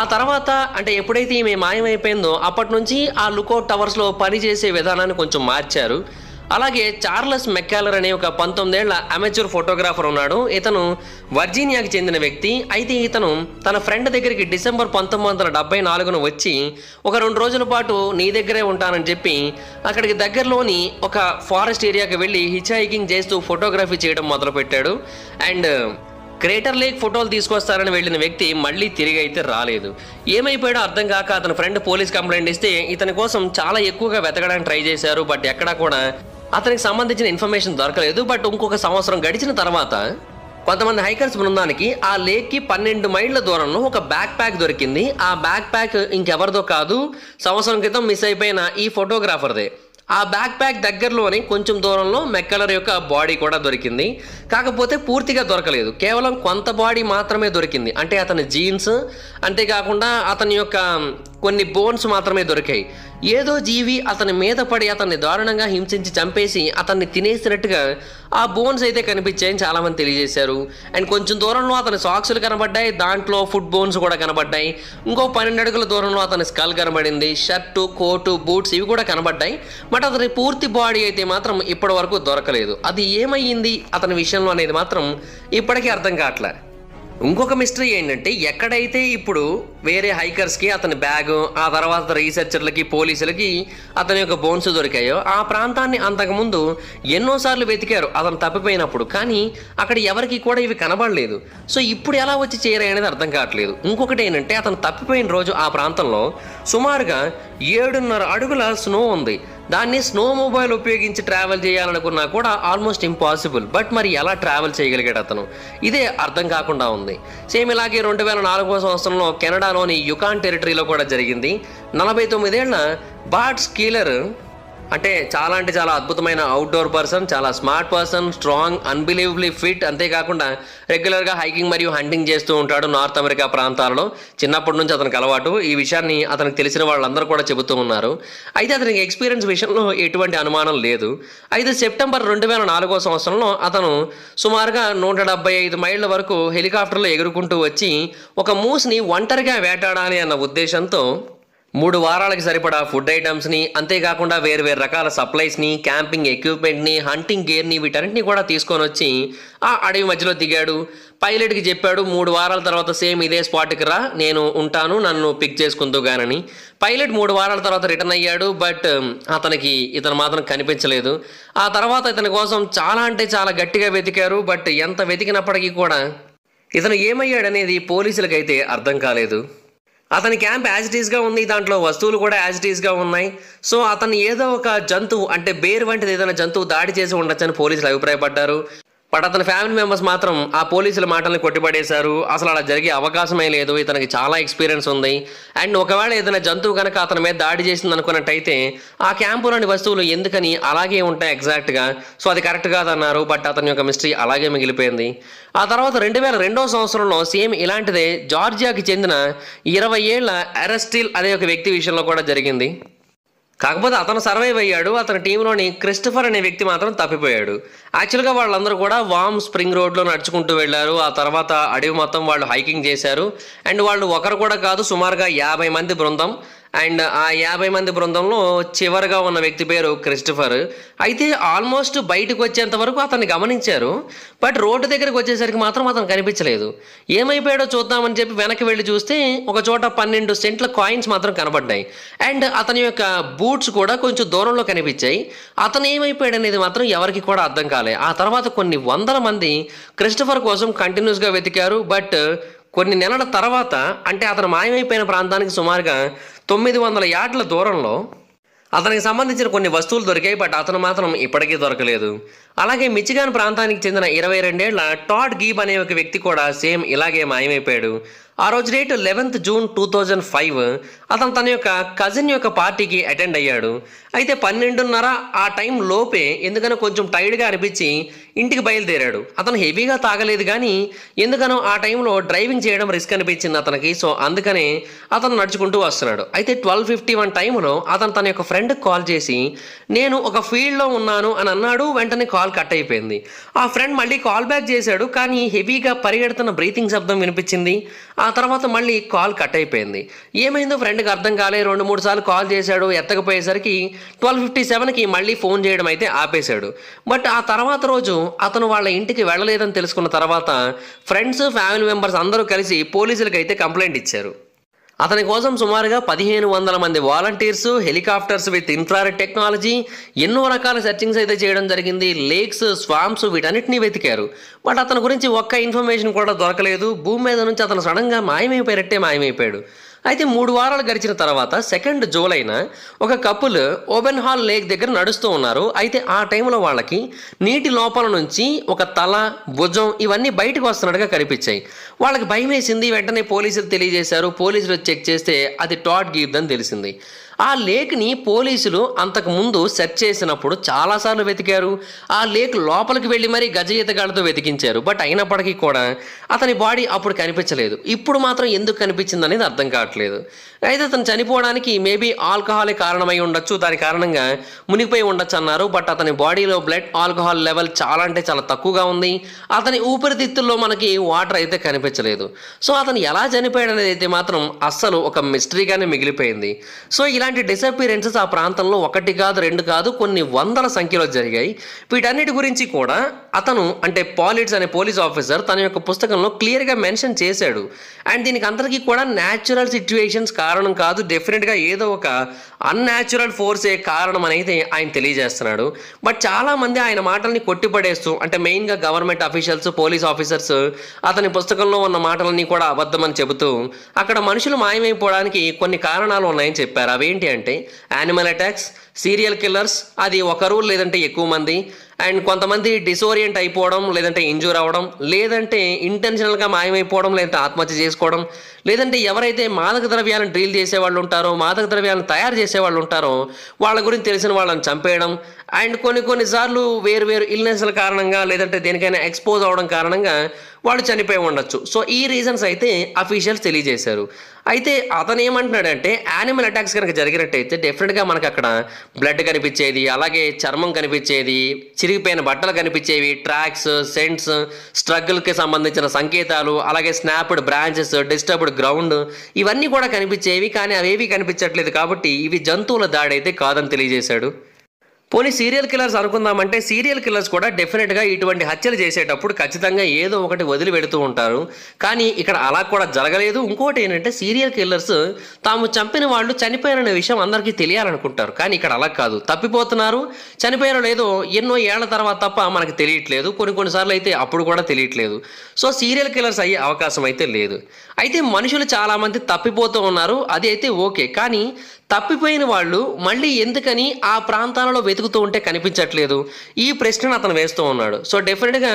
ఆ తర్వాత అంటే ఎప్పుడైతే ఈమె మాయమైపోయిందో అప్పటి నుంచి ఆ లుకౌట్ టవర్స్లో పనిచేసే విధానాన్ని కొంచెం మార్చారు. అలాగే చార్లెస్ మెక్కాలర్ అనే ఒక 19 ఏళ్ల అమెచ్యూర్ ఫోటోగ్రాఫర్ ఉన్నాడు. ఇతను వర్జీనియాకి చెందిన వ్యక్తి. అయితే ఇతను తన ఫ్రెండ్ దగ్గరికి డిసెంబర్ 1974 వచ్చి ఒక 2 రోజుల పాటు నీ దగ్గరే ఉంటానని చెప్పి అక్కడికి దగ్గరలోని ఒక ఫారెస్ట్ ఏరియాకి వెళ్ళి హిచ్ హైకింగ్ చేస్తూ ఫోటోగ్రఫీ చేయడం మొదలుపెట్టాడు. అండ్ క్రేటర్ లేక్ ఫోటోలు తీసుకొస్తారని వెళ్ళిన వ్యక్తి మళ్ళీ తిరిగి అయితే రాలేదు. ఏమైపోయాడో అర్థం కాక అతని ఫ్రెండ్ పోలీస్ కంప్లైంట్ ఇస్తే ఇతని కోసం చాలా ఎక్కువగా వెతకడానికి ట్రై చేశారు. బట్ ఎక్కడా కూడా అతనికి సంబంధించిన ఇన్ఫర్మేషన్ దొరకలేదు. బట్ ఇంకొక సంవత్సరం గడిచిన తర్వాత కొంతమంది హైకర్స్ బృందానికి ఆ లేక్కి 12 మైళ్ళ దూరంలో ఒక బ్యాక్ ప్యాక్ దొరికింది. ఆ బ్యాక్ ప్యాక్ ఇంకెవరిదో కాదు, సంవత్సరం క్రితం మిస్ అయిపోయిన ఈ ఫోటోగ్రాఫర్దే. ఆ బ్యాక్ ప్యాక్ దగ్గరలోనే కొంచెం దూరంలో మెక్కలర్ యొక్క బాడీ కూడా దొరికింది. కాకపోతే పూర్తిగా దొరకలేదు. కేవలం కొంత బాడీ మాత్రమే దొరికింది. అంటే అతని జీన్స్, అంతేకాకుండా అతని యొక్క కొన్ని బోన్స్ మాత్రమే దొరికాయి. ఏదో జీవి అతని మీద పడి అతన్ని దారుణంగా హింసించి చంపేసి అతన్ని తినేసినట్టుగా ఆ బోన్స్ అయితే కనిపించాయని చాలామంది తెలియజేశారు. అండ్ కొంచెం దూరంలో అతని సాక్సులు కనబడ్డాయి. దాంట్లో ఫుట్ బోన్స్ కూడా కనబడ్డాయి. ఇంకో 12 అడుగుల దూరంలో అతని స్కల్ కనబడింది. షర్టు, కోటు, బూట్స్ ఇవి కూడా కనబడ్డాయి. బట్ అతని పూర్తి బాడీ అయితే మాత్రం ఇప్పటి వరకు దొరకలేదు. అది ఏమయ్యింది అతని విషయంలో అనేది మాత్రం ఇప్పటికీ అర్థం కావట్లే. ఇంకొక మిస్టరీ ఏంటంటే ఎక్కడైతే ఇప్పుడు వేరే హైకర్స్కి అతని బ్యాగ్, ఆ తర్వాత రీసెర్చర్లకి, పోలీసులకి అతని యొక్క బోన్స్ దొరికాయో ఆ ప్రాంతాన్ని అంతకుముందు ఎన్నోసార్లు వెతికారు అతను తప్పిపోయినప్పుడు. కానీ అక్కడ ఎవరికి కూడా ఇవి కనబడలేదు. సో ఇప్పుడు ఎలా వచ్చి చేరాయి అనేది అర్థం కావట్లేదు. ఇంకొకటి ఏంటంటే అతను తప్పిపోయిన రోజు ఆ ప్రాంతంలో సుమారుగా 7.5 అడుగుల స్నో ఉంది. దాన్ని స్నో మొబైల్ ఉపయోగించి ట్రావెల్ చేయాలనుకున్నా కూడా ఆల్మోస్ట్ ఇంపాసిబుల్. బట్ మరి ఎలా ట్రావెల్ చేయగలిగాడు అతను, ఇదే అర్థం కాకుండా ఉంది. సేమ్ ఇలాగే 2004వ సంవత్సరంలో కెనడాలోని యుకాన్ టెరిటరీలో కూడా జరిగింది. 49 ఏళ్ల బాట్ స్కీలర్ అంటే చాలా అద్భుతమైన అవుట్డోర్ పర్సన్, చాలా smart person, strong, unbelievably fit. అంతేకాకుండా రెగ్యులర్గా హైకింగ్ మరియు హంటింగ్ చేస్తూ ఉంటాడు నార్త్ అమెరికా ప్రాంతాల్లో. చిన్నప్పటి నుంచి అతనికి అలవాటు. ఈ విషయాన్ని అతనికి తెలిసిన వాళ్ళందరూ కూడా చెబుతూ ఉన్నారు. అయితే అతనికి ఎక్స్పీరియన్స్ విషయంలో ఎటువంటి అనుమానం లేదు. అయితే సెప్టెంబర్ 2004వ సంవత్సరంలో అతను సుమారుగా 175 మైళ్ళ వరకు హెలికాప్టర్లో ఎగురుకుంటూ వచ్చి ఒక మూస్ని ఒంటరిగా వేటాడాలి అన్న ఉద్దేశంతో 3 వారాలకి సరిపడా ఫుడ్ ఐటమ్స్ని, అంతేకాకుండా వేరు రకాల సప్లైస్ని, క్యాంపింగ్ ఎక్విప్మెంట్ని, హంటింగ్ గేర్ని, వీటన్నిటిని కూడా తీసుకొని వచ్చి ఆ అడవి మధ్యలో దిగాడు. పైలట్కి చెప్పాడు 3 వారాల తర్వాత సేమ్ ఇదే స్పాట్కి రా, నేను ఉంటాను, నన్ను పిక్ చేసుకుంటూ గానని. పైలట్ 3 వారాల తర్వాత రిటర్న్ అయ్యాడు. బట్ ఇతను మాత్రం కనిపించలేదు. ఆ తర్వాత ఇతని కోసం చాలా గట్టిగా వెతికారు. బట్ ఎంత వెతికినప్పటికీ కూడా ఇతను ఏమయ్యాడనేది పోలీసులకైతే అర్థం కాలేదు. అతని క్యాంప్ యాజ్ ఇట్ ఈస్గా ఉంది, దాంట్లో వస్తువులు కూడా యాజ్ ఇట్ ఈస్గా ఉన్నాయి. సో అతను ఏదో ఒక జంతువు అంటే బేర్ వంటిది ఏదైనా జంతువు దాడి చేసి ఉండొచ్చని పోలీసులు అభిప్రాయపడ్డారు. బట్ అతని ఫ్యామిలీ మెంబర్స్ మాత్రం ఆ పోలీసుల మాటల్ని కొట్టిపడేశారు. అసలు అలా జరిగే అవకాశమే లేదు, ఇతనికి చాలా ఎక్స్పీరియన్స్ ఉంది. అండ్ ఒకవేళ ఏదైనా జంతువు కనుక అతని మీద దాడి చేసింది అనుకున్నట్టయితే ఆ క్యాంపులోని వస్తువులు ఎందుకని అలాగే ఉంటాయి ఎగ్జాక్ట్గా, సో అది కరెక్ట్ కాదన్నారు. బట్ అతని యొక్క మిస్టరీ అలాగే మిగిలిపోయింది. ఆ తర్వాత 2002వ సంవత్సరంలో సేమ్ ఇలాంటిదే జార్జియాకి చెందిన 20 ఏళ్ల అరెస్టిల్ అనే ఒక వ్యక్తి విషయంలో కూడా జరిగింది. కాకపోతే అతను సర్వైవ్ అయ్యాడు. అతని టీంలోని క్రిస్టఫర్ అనే వ్యక్తి మాత్రం తప్పిపోయాడు. యాక్చువల్గా వాళ్ళందరూ కూడా వామ్ స్ప్రింగ్ రోడ్లో నడుచుకుంటూ వెళ్ళారు. ఆ తర్వాత అడవి మొత్తం వాళ్ళు హైకింగ్ చేశారు. అండ్ వాళ్ళు ఒకరు కూడా కాదు, సుమారుగా 50 మంది బృందం. అండ్ ఆ 50 మంది బృందంలో చివరిగా ఉన్న వ్యక్తి పేరు క్రిస్టఫర్. అయితే ఆల్మోస్ట్ బయటకు వచ్చేంత వరకు అతన్ని గమనించారు. బట్ రోడ్డు దగ్గరికి వచ్చేసరికి మాత్రం అతను కనిపించలేదు. ఏమైపోయాడో చూద్దామని చెప్పి వెనక్కి వెళ్ళి చూస్తే ఒక చోట 12 సెంట్ల కాయిన్స్ మాత్రం కనబడ్డాయి. అండ్ అతని యొక్క బూట్స్ కూడా కొంచెం దూరంలో కనిపించాయి. అతను ఏమైపోయాడు అనేది మాత్రం ఎవరికి కూడా అర్థం కాలే. ఆ తర్వాత కొన్ని వందల మంది క్రిస్టఫర్ కోసం కంటిన్యూస్గా వెతికారు. బట్ కొన్ని నెలల తర్వాత అంటే అతను మాయమైపోయిన ప్రాంతానికి సుమారుగా 900 యార్డ్ల దూరంలో అతనికి సంబంధించిన కొన్ని వస్తువులు దొరికాయి. బట్ అతను మాత్రం ఇప్పటికీ దొరకలేదు. అలాగే మిచిగాన్ ప్రాంతానికి చెందిన 22 ఏళ్ల టాడ్ గీబ్ అనే ఒక వ్యక్తి కూడా సేమ్ ఇలాగే మాయమైపోయాడు. ఆ రోజు డేట్ 11th జూన్ 2005 అతను తన యొక్క కజిన్ యొక్క పార్టీకి అటెండ్ అయ్యాడు. అయితే 12:30 ఆ టైం లోపే ఎందుకనో కొంచెం టైర్డ్గా అనిపించి ఇంటికి బయలుదేరాడు. అతను హెవీగా తాగలేదు, కానీ ఎందుకనో ఆ టైంలో డ్రైవింగ్ చేయడం రిస్క్ అనిపించింది అతనికి. సో అందుకనే అతను నడుచుకుంటూ వస్తున్నాడు. అయితే 12:51 టైంలో అతను తన యొక్క ఫ్రెండ్కి కాల్ చేసి నేను ఒక ఫీల్డ్లో ఉన్నాను అని అన్నాడు. వెంటనే కాల్ కట్ అయిపోయింది. ఆ ఫ్రెండ్ మళ్ళీ కాల్ బ్యాక్ చేశాడు, కానీ హెవీగా పరిగెడుతున్న బ్రీతింగ్ శబ్దం వినిపించింది. ఆ తర్వాత మళ్ళీ కాల్ కట్ అయిపోయింది. ఏమైందో ఫ్రెండ్కి అర్థం కాలే. 2-3 సార్లు కాల్ చేశాడు, ఎత్తకపోయేసరికి 12:57కి మళ్ళీ ఫోన్ చేయడం అయితే ఆపేశాడు. బట్ ఆ తర్వాత రోజు అతను వాళ్ళ ఇంటికి వెళ్ళలేదని తెలుసుకున్న తర్వాత ఫ్రెండ్స్, ఫ్యామిలీ మెంబర్స్ అందరూ కలిసి పోలీసులకు అయితే కంప్లైంట్ ఇచ్చారు. అతని కోసం సుమారుగా 1500 మంది volunteers, helicopters with infrared technology, ఎన్నో రకాల సెర్చింగ్స్ అయితే చేయడం జరిగింది. లేక్స్, స్వాంప్స్ వీటన్నిటినీ వెతికారు. బట్ అతని గురించి ఒక్క ఇన్ఫర్మేషన్ కూడా దొరకలేదు. భూమి మీద నుంచి అతను సడన్గా మాయమైపోయాడు. అయితే 3 వారాలు గడిచిన తర్వాత 2 జూలైన ఒక కపుల్ ఓపెన్ హాల్ లేక్ దగ్గర నడుస్తూ ఉన్నారు. అయితే ఆ టైంలో వాళ్ళకి నీటి లోపల నుంచి ఒక తల, భుజం ఇవన్నీ బయటకు వస్తున్నట్టుగా కనిపించాయి. వాళ్ళకి భయం వేసింది. వెంటనే పోలీసులు తెలియజేశారు. పోలీసులు చెక్ చేస్తే అది టాడ్ గీబ్ అని తెలిసింది. ఆ లేక్ని పోలీసులు అంతకు ముందు సెర్చ్ చేసినప్పుడు చాలాసార్లు వెతికారు. ఆ లేక్ లోపలికి వెళ్ళి మరీ గజ ఈతగాళ్ళతో వెతికించారు. బట్ అయినప్పటికీ కూడా అతని బాడీ అప్పుడు కనిపించలేదు. ఇప్పుడు మాత్రం ఎందుకు కనిపించింది అనేది అర్థం కావట్లేదు. అయితే అతను చనిపోవడానికి మేబీ ఆల్కహాలే కారణమై ఉండొచ్చు, దాని కారణంగా మునిగిపోయి ఉండొచ్చు అన్నారు. బట్ అతని బాడీలో బ్లడ్ ఆల్కహాల్ లెవెల్ చాలా తక్కువగా ఉంది. అతని ఊపిరితిత్తుల్లో మనకి వాటర్ అయితే కనిపించలేదు. సో అతను ఎలా చనిపోయాడు అనేది అయితే మాత్రం అస్సలు ఒక మిస్టరీగానే మిగిలిపోయింది. సో ఇలాంటి డిసపియరెన్సెస్ ఆ ప్రాంతంలో 1 కాదు 2 కాదు కొన్ని వందల సంఖ్యలో జరిగాయి. వీటన్నిటి గురించి కూడా అతను అంటే పాలిట్స్ అనే పోలీస్ ఆఫీసర్ తన యొక్క పుస్తకంలో క్లియర్గా మెన్షన్ చేశాడు. అండ్ దీనికి అందరికీ కూడా న్యాచురల్ సిచ్యువేషన్స్ కారణం కాదు, డెఫినెట్గా ఏదో ఒక అన్యాచురల్ ఫోర్సే కారణం అనేది ఆయన తెలియజేస్తున్నాడు. బట్ చాలామంది ఆయన మాటల్ని కొట్టిపడేస్తూ అంటే మెయిన్గా గవర్నమెంట్ అఫీషియల్స్, పోలీస్ ఆఫీసర్స్ అతని పుస్తకంలో ఉన్న మాటలన్నీ కూడా అబద్ధమని చెబుతూ అక్కడ మనుషులు మాయమైపోవడానికి కొన్ని కారణాలు ఉన్నాయని చెప్పారు. అవేంటి ఏంటి అంటే యానిమల్ అటాక్స్, సీరియల్ కిల్లర్స్, అది ఒకరు లేదంటే ఎక్కువ మంది, అండ్ కొంతమంది డిసోరియంట్ అయిపోవడం, లేదంటే ఇంజూర్ అవ్వడం, లేదంటే ఇంటెన్షనల్గా మాయమైపోవడం, లేదంటే ఆత్మహత్య చేసుకోవడం, లేదంటే ఎవరైతే మాదక ద్రవ్యాలను డీల్ చేసేవాళ్ళు ఉంటారో, మాదక ద్రవ్యాలను తయారు చేసేవాళ్ళు ఉంటారో వాళ్ళ గురించి తెలిసిన వాళ్ళని చంపేయడం, అండ్ కొన్నిసార్లు వేరు ఇల్నెస్ల కారణంగా లేదంటే దేనికైనా ఎక్స్పోజ్ అవ్వడం కారణంగా వాళ్ళు చనిపోయి ఉండొచ్చు. సో ఈ రీజన్స్ అయితే అఫీషియల్స్ తెలియజేశారు. అయితే అతను ఏమంటున్నాడంటే యానిమల్ అటాక్స్ కనుక జరిగినట్టయితే డెఫినెట్గా మనకు అక్కడ బ్లడ్ కనిపించేది, అలాగే చర్మం కనిపించేది, చిరిగిపోయిన బట్టలు కనిపించేవి, ట్రాక్స్, సెంట్స్, స్ట్రగుల్కి సంబంధించిన సంకేతాలు, అలాగే స్నాప్డ్ బ్రాంచెస్, డిస్టర్బ్డ్ గ్రౌండ్, ఇవన్నీ కూడా కనిపించేవి. కానీ అవేవి కనిపించట్లేదు కాబట్టి ఇవి జంతువుల దాడి అయితే కాదని తెలియజేశాడు. పోనీ సీరియల్ కిల్లర్స్ అనుకుందామంటే సీరియల్ కిల్లర్స్ కూడా డెఫినెట్గా ఇటువంటి హత్యలు చేసేటప్పుడు ఖచ్చితంగా ఏదో ఒకటి వదిలి పెడుతూ ఉంటారు. కానీ ఇక్కడ అలా కూడా జరగలేదు. ఇంకోటి ఏంటంటే సీరియల్ కిల్లర్స్ తాము చంపిన వాళ్ళు చనిపోయారనే విషయం అందరికీ తెలియాలనుకుంటారు. కానీ ఇక్కడ అలా కాదు, తప్పిపోతున్నారు, చనిపోయారో లేదో ఎన్నో ఏళ్ల తర్వాత తప్ప మనకు తెలియట్లేదు, కొన్నిసార్లు అయితే అప్పుడు కూడా తెలియట్లేదు. సో సీరియల్ కిల్లర్స్ అయ్యే అవకాశం అయితే లేదు. అయితే మనుషులు చాలామంది తప్పిపోతూ ఉన్నారు, అది అయితే ఓకే. కానీ తప్పిపోయిన వాళ్ళు మళ్ళీ ఎందుకని ఆ ప్రాంతాలలో వెతుకుతూ ఉంటే కనిపించట్లేదు, ఈ ప్రశ్నను అతను వేస్తూ ఉన్నాడు. సో డెఫినెట్గా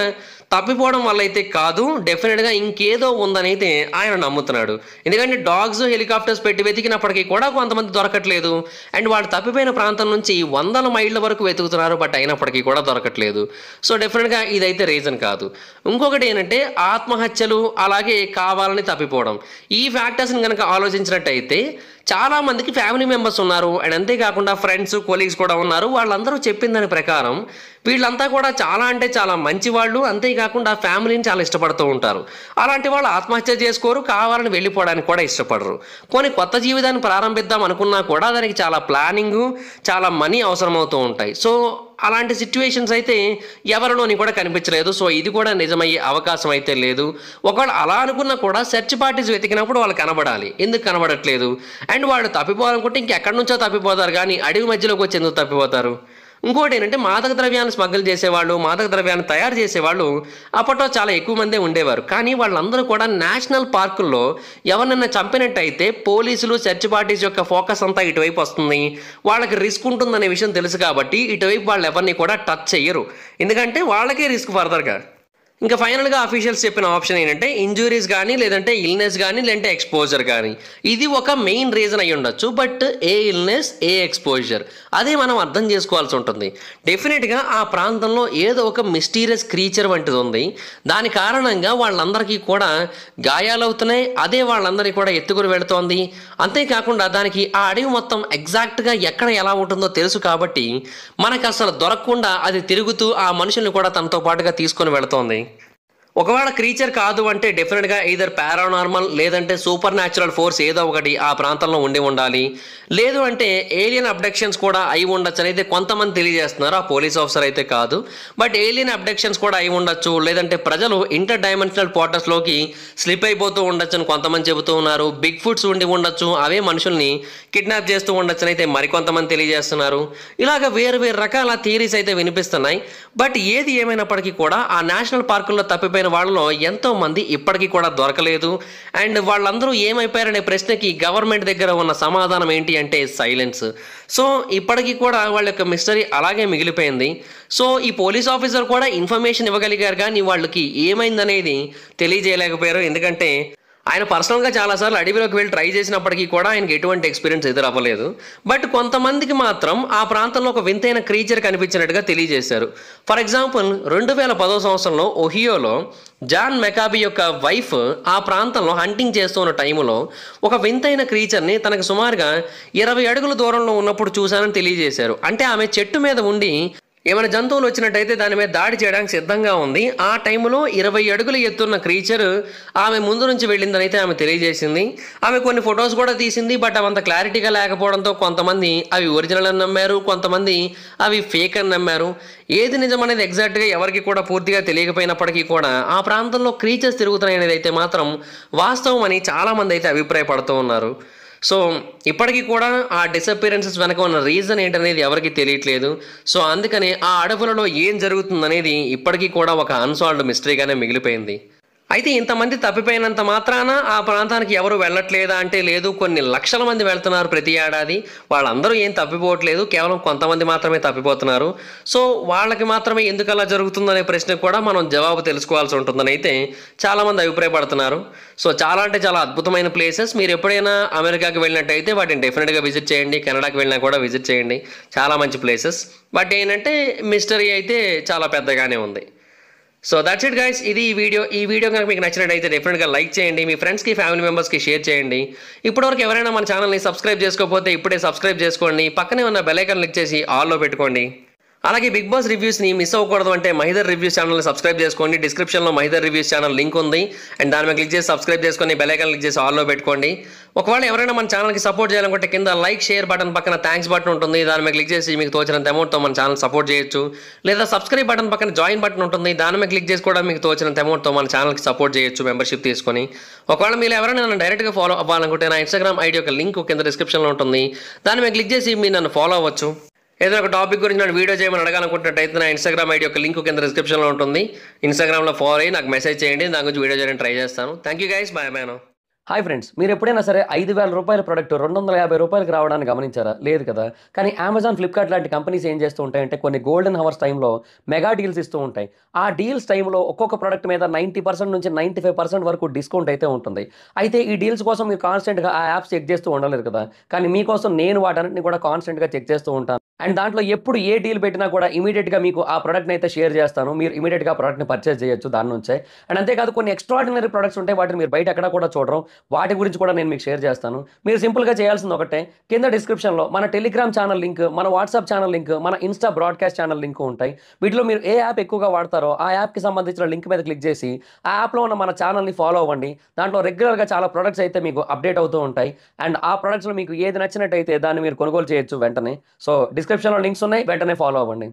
తప్పిపోవడం వల్ల అయితే కాదు, డెఫినెట్గా ఇంకేదో ఉందని అయితే ఆయన నమ్ముతున్నాడు. ఎందుకంటే డాగ్స్, హెలికాప్టర్స్ పెట్టి వెతికినప్పటికీ కూడా కొంతమంది దొరకట్లేదు, అండ్ వాళ్ళు తప్పిపోయిన ప్రాంతం నుంచి 100 మైళ్ళ వరకు వెతుకుతున్నారు, బట్ అయినప్పటికీ కూడా దొరకట్లేదు. సో డెఫినెట్గా ఇదైతే రీజన్ కాదు. ఇంకొకటి ఏంటంటే ఆత్మహత్యలు, అలాగే కావాలని తప్పిపోవడం, ఈ ఫ్యాక్టర్స్ని కనుక ఆలోచించినట్టయితే చాలా మందికి ఫ్యామిలీ మెంబర్స్ ఉన్నారు, అండ్ అంతేకాకుండా ఫ్రెండ్స్, కొలీగ్స్ కూడా ఉన్నారు. వాళ్ళందరూ చెప్పిన దాని ప్రకారం వీళ్ళంతా కూడా చాలా అంటే చాలా మంచి వాళ్ళు, అంతేకాకుండా ఫ్యామిలీని చాలా ఇష్టపడుతూ ఉంటారు. అలాంటి వాళ్ళు ఆత్మహత్య చేసుకోరు, కావాలని వెళ్ళిపోవడానికి కూడా ఇష్టపడరు. కొత్త జీవితాన్ని ప్రారంభిద్దాం అనుకున్నా కూడా దానికి చాలా ప్లానింగ్, చాలా మనీ అవసరమవుతూ ఉంటాయి. సో అలాంటి సిచ్యువేషన్స్ అయితే ఎవరిలోని కూడా కనిపించలేదు. సో ఇది కూడా నిజమయ్యే అవకాశం అయితే లేదు. ఒకవేళ అలా అనుకున్నా కూడా సెర్చ్ పార్టీస్ వెతికినప్పుడు వాళ్ళు కనబడాలి, ఎందుకు కనబడట్లేదు? అండ్ వాళ్ళు తప్పిపోవాలనుకుంటే ఇంకెక్కడి నుంచో తప్పిపోతారు, కానీ అడవి మధ్యలోకి వచ్చి ఎందుకు తప్పిపోతారు? ఇంకోటి ఏంటంటే మాదక ద్రవ్యాన్ని స్మగ్గిల్ చేసేవాళ్ళు, మాదక ద్రవ్యాన్ని తయారు చేసేవాళ్ళు అప్పట్లో చాలా ఎక్కువ మందే ఉండేవారు. కానీ వాళ్ళందరూ కూడా నేషనల్ పార్కుల్లో ఎవరినైనా చంపినట్టయితే పోలీసులు, సెర్చ్ పార్టీస్ యొక్క ఫోకస్ అంతా ఇటువైపు వస్తుంది. వాళ్ళకి రిస్క్ ఉంటుందనే విషయం తెలుసు కాబట్టి ఇటువైపు వాళ్ళు ఎవరిని కూడా టచ్ చేయరు, ఎందుకంటే వాళ్ళకే రిస్క్ ఫర్దర్గా. ఇంకా ఫైనల్గా అఫీషియల్స్ చెప్పిన ఆప్షన్ ఏంటంటే ఇంజురీస్ కానీ, లేదంటే ఇల్నెస్ కానీ, లేదంటే ఎక్స్పోజర్ కానీ. ఇది ఒక మెయిన్ రీజన్ అయి ఉండొచ్చు, but A illness, A exposure, అదే మనం అర్థం చేసుకోవాల్సి ఉంటుంది. డెఫినెట్గా ఆ ప్రాంతంలో ఏదో ఒక మిస్టీరియస్ క్రీచర్ వంటిది ఉంది, దాని కారణంగా వాళ్ళందరికీ కూడా గాయాలవుతున్నాయి, అదే వాళ్ళందరికీ కూడా ఎత్తుకుని వెళుతోంది. అంతేకాకుండా దానికి ఆ అడవి మొత్తం ఎగ్జాక్ట్గా ఎక్కడ ఎలా ఉంటుందో తెలుసు కాబట్టి మనకు అసలు దొరకకుండా అది తిరుగుతూ ఆ మనుషుల్ని కూడా తనతో పాటుగా తీసుకొని వెళుతోంది. ఒకవేళ క్రీచర్ కాదు అంటే డెఫినెట్గా ఈదర్ పారానార్మల్ లేదంటే సూపర్ న్యాచురల్ ఫోర్స్ ఏదో ఒకటి ఆ ప్రాంతంలో ఉండాలి. లేదు అంటే ఏలియన్ అబ్డక్షన్స్ కూడా అయి ఉండొచ్చు అనేది కొంతమంది తెలియజేస్తున్నారు, ఆ పోలీస్ ఆఫీసర్ అయితే కాదు. బట్ ఏలియన్ అబ్డక్షన్స్ కూడా అయి ఉండొచ్చు, లేదంటే ప్రజలు ఇంటర్ డైమెన్షనల్ పోర్టల్స్లోకి స్లిప్ అయిపోతూ ఉండొచ్చు అని కొంతమంది చెబుతూ ఉన్నారు. బిగ్ ఫుడ్స్ ఉండి ఉండొచ్చు, అవే మనుషుల్ని కిడ్నాప్ చేస్తూ ఉండొచ్చు అని అయితే మరికొంతమంది తెలియజేస్తున్నారు. ఇలాగ వేరు రకాల థియరీస్ అయితే వినిపిస్తున్నాయి. బట్ ఏది ఏమైనప్పటికీ కూడా ఆ నేషనల్ పార్కుల్లో తప్పిపోయిన వాళ్ళలో ఎంతో మంది ఇప్పటికీ కూడా దొరకలేదు. అండ్ వాళ్ళందరూ ఏమైపోయారనే ప్రశ్నకి గవర్నమెంట్ దగ్గర ఉన్న సమాధానం ఏంటి అంటే సైలెన్స్. సో ఇప్పటికీ కూడా వాళ్ళ యొక్క మిస్టరీ అలాగే మిగిలిపోయింది. సో ఈ పోలీస్ ఆఫీసర్ కూడా ఇన్ఫర్మేషన్ ఇవ్వగలిగారు, కానీ వాళ్ళకి ఏమైందనేది తెలియజేయలేకపోయారు. ఎందుకంటే ఆయన పర్సనల్గా చాలాసార్లు అడవిలోకి వెళ్ళి ట్రై చేసినప్పటికీ కూడా ఆయనకి ఎటువంటి ఎక్స్పీరియన్స్ ఎదురవ్వలేదు. బట్ కొంతమందికి మాత్రం ఆ ప్రాంతంలో ఒక వింతైన క్రీచర్ కనిపించినట్టుగా తెలియజేశారు. ఫర్ ఎగ్జాంపుల్ 2010 సంవత్సరంలో ఒహియోలో జాన్ మెకాబీ యొక్క వైఫ్ ఆ ప్రాంతంలో హంటింగ్ చేస్తున్న టైంలో ఒక వింతైన క్రీచర్ని తనకు సుమారుగా 20 అడుగుల దూరంలో ఉన్నప్పుడు చూశానని తెలియజేశారు. అంటే ఆమె చెట్టు మీద ఉండి ఏమైనా జంతువులు వచ్చినట్టయితే దాని మీద దాడి చేయడానికి సిద్ధంగా ఉంది. ఆ టైంలో 20 అడుగులు ఎత్తున్న క్రీచర్ ఆమె ముందు నుంచి వెళ్ళిందని అయితే ఆమె తెలియజేసింది. ఆమె కొన్ని ఫొటోస్ కూడా తీసింది, బట్ అవంత క్లారిటీగా లేకపోవడంతో కొంతమంది అవి ఒరిజినల్ అని నమ్మారు, కొంతమంది అవి ఫేక్ అని నమ్మారు. ఏది నిజం అనేది ఎగ్జాక్ట్గా ఎవరికి కూడా పూర్తిగా తెలియకపోయినప్పటికీ కూడా ఆ ప్రాంతంలో క్రీచర్స్ తిరుగుతున్నాయి అనేది అయితే మాత్రం వాస్తవం అని చాలామంది అయితే అభిప్రాయపడుతూ ఉన్నారు. సో ఇప్పటికీ కూడా ఆ డిసప్పియరెన్సెస్ వెనక ఉన్న రీజన్ ఏంటనేది ఎవరికి తెలియట్లేదు. సో అందుకనే ఆ అడవులలో ఏం జరుగుతుందనేది ఇప్పటికీ కూడా ఒక అన్సాల్వ్డ్ మిస్టరీగానే మిగిలిపోయింది. అయితే ఇంతమంది తప్పిపోయినంత మాత్రాన ఆ ప్రాంతానికి ఎవరు వెళ్ళట్లేదా అంటే లేదు, కొన్ని లక్షల మంది వెళ్తున్నారు ప్రతి ఏడాది. వాళ్ళందరూ ఏం తప్పిపోవట్లేదు, కేవలం కొంతమంది మాత్రమే తప్పిపోతున్నారు. సో వాళ్ళకి మాత్రమే ఎందుకు అలా జరుగుతుందనే ప్రశ్నకు కూడా మనం జవాబు తెలుసుకోవాల్సి ఉంటుందని అయితే చాలామంది అభిప్రాయపడుతున్నారు. సో చాలా అంటే చాలా అద్భుతమైన ప్లేసెస్. మీరు ఎప్పుడైనా అమెరికాకి వెళ్ళినట్టయితే వాటిని డెఫినెట్గా విజిట్ చేయండి. కెనడాకి వెళ్ళినా కూడా విజిట్ చేయండి, చాలా మంచి ప్లేసెస్. బట్ ఏంటంటే మిస్టరీ అయితే చాలా పెద్దగానే ఉంది. సో దట్స్ ఇట్ గైస్, ఇది ఈ వీడియో కనుక మీకు నచ్చినట్టయితే డెఫినెట్గా లైక్ చేయండి, మీ ఫ్రెండ్స్కి ఫ్యామిలీ మెంబర్స్కి షేర్ చేయండి. ఇప్పటివరకు ఎవరైనా మన ఛానల్ని సబ్స్క్రైబ్ చేసుకోకపోతే ఇప్పుడే సబ్స్క్రైబ్ చేసుకోండి, పక్కనే ఉన్న బెల్ ఐకాన్ క్లిక్ చేసి ఆల్లో పెట్టుకోండి. అలాగే బిగ్ బాస్ రివ్యూస్ని మిస్ అవ్వకూడదు అంటే మహిదర్ రివ్యూస్ ఛానల్ని సబ్స్క్రైబ్ చేసుకోండి. డిస్క్రిప్షన్లో మహిదర్ రివ్యూస్ ఛానల్ లింక్ ఉంది, అండ్ దాని మీద క్లిక్ చేసి సబ్స్క్రైబ్ చేసుకొని బెల్ ఐకాన్ క్లిక్ చేసి ఆల్లో పెట్టుకోండి. ఒకవేళ ఎవరైనా మన ఛానల్కి సపోర్ట్ చేయాలనుకుంటే కింద లైక్ షేర్ బటన్ పక్కన థ్యాంక్స్ బటన్ ఉంటుంది, దాని మీద క్లిక్ చేసి మీకు తోచినంత అమౌంట్తో మన ఛానల్ సపోర్ట్ చేయొచ్చు. లేదా సబ్స్క్రైబ్ బటన్ పక్కన జాయిన్ బటన్ ఉంటుంది, దాని మీద క్లిక్ చేసి కూడా మీకు తోచినంత అమౌంట్తో మన ఛానల్కి సపోర్ట్ చేయొచ్చు మెంబర్షిప్ తీసుకొని. ఒకవేళ మీరు ఎవరైనా నన్ను డైరెక్ట్గా ఫాలో అవ్వాలనుకుంటే నా ఇన్స్టాగ్రామ్ ఐడి యొక్క లింక్ కింద డిస్క్రిప్షన్లో ఉంటుంది, దాని మీద క్లిక్ చేసి మీరు నన్ను ఫాలో అవ్వచ్చు. ఏదైనా ఒక టాపిక్ గురించి నన్ను వీడియో చేయమని అడగాలనుకుంటున్నట్టయితే నా ఇన్స్టాగ్రామ్ ఐడి యొక్క లింక్ కింద డిస్క్రిప్షన్లో ఉంటుంది. ఇన్స్టాగ్రామ్లో ఫాలో అయ్యి నాకు మెసేజ్ చేయండి, దాని గురించి వీడియో చేయడానికి ట్రై చేస్తాను. Thank you guys, bye bye. Hi friends, మీరు ఎప్పుడైనా సరే 5,000 రూపాయల ప్రోడక్ట్ 250 రూపాయలకి రావడానికి గమనించారా? లేదు కదా. కానీ అమెజాన్, ఫ్లిప్కార్ట్ లాంటి కంపెనీస్ ఏం చేస్తూ ఉంటాయంటే కొన్ని గోల్డెన్ హవర్స్ టైంలో మెగా డీల్స్ ఇస్తూ ఉంటాయి. ఆ డీల్స్ టైంలో ఒక్కొక్క ప్రోడక్ట్ మీద 90% నుంచి 95% వరకు డిస్కౌంట్ అయితే ఉంటుంది. అయితే ఈ డీల్స్ కోసం మీరు కాన్స్టెంట్గా ఆ యాప్స్ చెక్ చేస్తూ ఉండలేదు కదా. కానీ మీకోసం నేను వాటన్నిటిని కూడా కాన్స్టెంట్గా చెక్ చేస్తూ ఉంటాను. అండ్ దాంట్లో ఎప్పుడు ఏ డీల్ పెట్టినా కూడా ఇమీడియట్గా మీకు ఆ ప్రోడక్ట్ని అయితే షేర్ చేస్తాను. మీరు ఇమీడియట్గా ఆ ప్రోడక్ట్ని పర్చేస్ చేయొచ్చు దాని నుంచే. అండ్ అంతేకాదు కొన్ని ఎక్స్ట్రాడినరీ ప్రొడక్ట్స్ ఉంటాయి, వాటిని మీరు బయట ఎక్కడ కూడా చూడరు. వాటి గురించి కూడా నేను మీకు షేర్ చేస్తాను. మీరు సింపుల్గా చేయాల్సింది ఒకటే, కింద డిస్క్రిప్షన్లో మన టెలిగ్రామ్ ఛానల్ లింక్, మన వాట్సాప్ ఛానల్ లింక్, మన ఇన్స్టా బ్రాడ్కాస్ట్ ఛానల్ లింక్ ఉంటాయి. వీటిలో మీరు ఏ యాప్ ఎక్కువగా వాడతారో ఆ యాప్కి సంబంధించిన లింక్ మీద క్లిక్ చేసి ఆ యాప్లో ఉన్న మన ఛానల్ని ఫాలో అవ్వండి. దాంట్లో రెగ్యులర్గా చాలా ప్రొడక్ట్స్ అయితే మీకు అప్డేట్ అవుతూ ఉంటాయి. అండ్ ఆ ప్రొడక్ట్స్లో మీకు ఏది నచ్చినట్టయితే దాన్ని మీరు కొనుగోలు చేయొచ్చు వెంటనే. సో డిస్క్రిప్షన్లో లింక్స్ ఉన్నాయి, వెంటనే ఫాలో అవ్వండి.